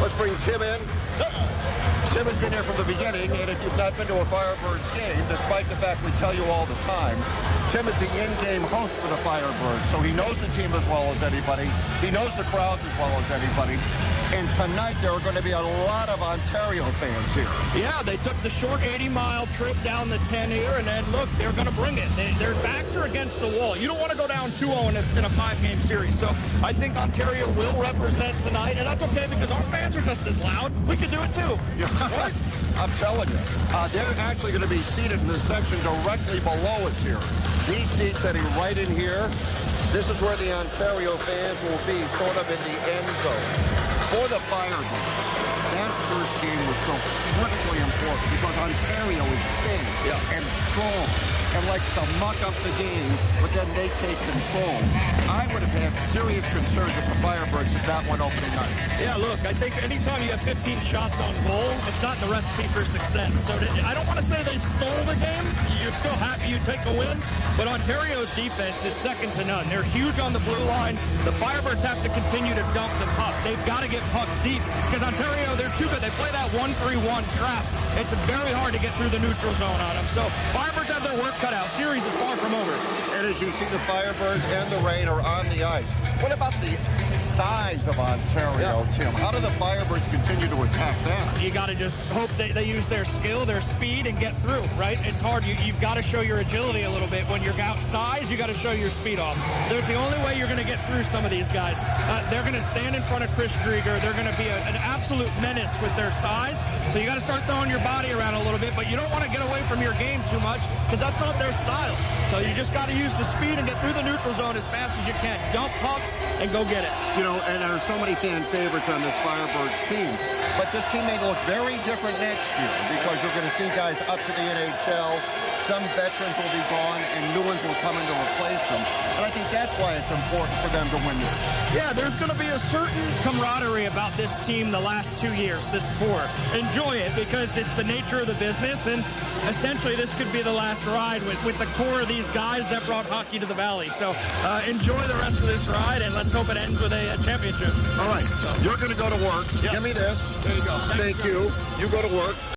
Let's bring Tim in. Tim has been here from the beginning, and if you've not been to a Firebirds game, despite the fact we tell you all the time, Tim is the in-game host for the Firebirds, so he knows the team as well as anybody. He knows the crowds as well as anybody. And tonight there are going to be a lot of Ontario fans here. Yeah, they took the short 80-mile trip down the 10 here, and then look, they're going to bring it. Their backs are against the wall. You don't want to go down 2-0 in a 5-game series. So I think Ontario will represent tonight, and that's okay because our fans are just as loud. We can do it too. Yeah, right? I'm telling you. They're actually going to be seated in the section directly below us here. These seats sitting right in here. This is where the Ontario fans will be, sort of in the end zone. For the Firebirds, that first game was so critically important because Ontario is big and strong and likes to muck up the game, but then they take control. I would have had serious concerns if the Firebirds had that one opening night. Yeah, look, I think anytime you have 15 shots on goal, it's not the recipe for success. So I don't want to say they stole the game. You're still happy you take a win, but Ontario's defense is second to none. They're huge on the blue line. The Firebirds have to continue to dump the puck. They've got to get pucks deep because Ontario, they're too good. They play that 1-3-1 trap. It's very hard to get through the neutral zone on them. So Firebirds have their work cut out. Series is far from over. And as you see, the Firebirds and the Rain are on the ice. What about the size of Ontario, Tim? How do the Firebirds continue to attack that? You got to just hope they use their skill, their speed, and get through, right? It's hard. You've got to show your agility a little bit. When you're outsized, you got to show your speed off. There's the only way you're going to get through some of these guys. They're going to stand in front of Chris Drieger. They're going to be an absolute menace with their size. So you got to start throwing your body around a little bit, but you don't want to get away from your game too much because that's not their style. So you just got to use the speed and get through the neutral zone as fast as you can. Dump pucks and go get it. You know, and there are so many fan favorites on this Firebirds team, but this team may look very different next year because you're going to see guys up to the NHL. Some veterans will be gone and new ones will come in to replace them. And I think that's why it's important for them to win this. Yeah, there's going to be a certain camaraderie about this team the last 2 years, this core. Enjoy it because it's the nature of the business, and essentially this could be the last ride with the core of these guys that brought hockey to the Valley. So enjoy the rest of this ride, and let's hope it ends with a championship. All right, you're going to go to work. Yes. Give me this. There you go. Thank you. You go to work.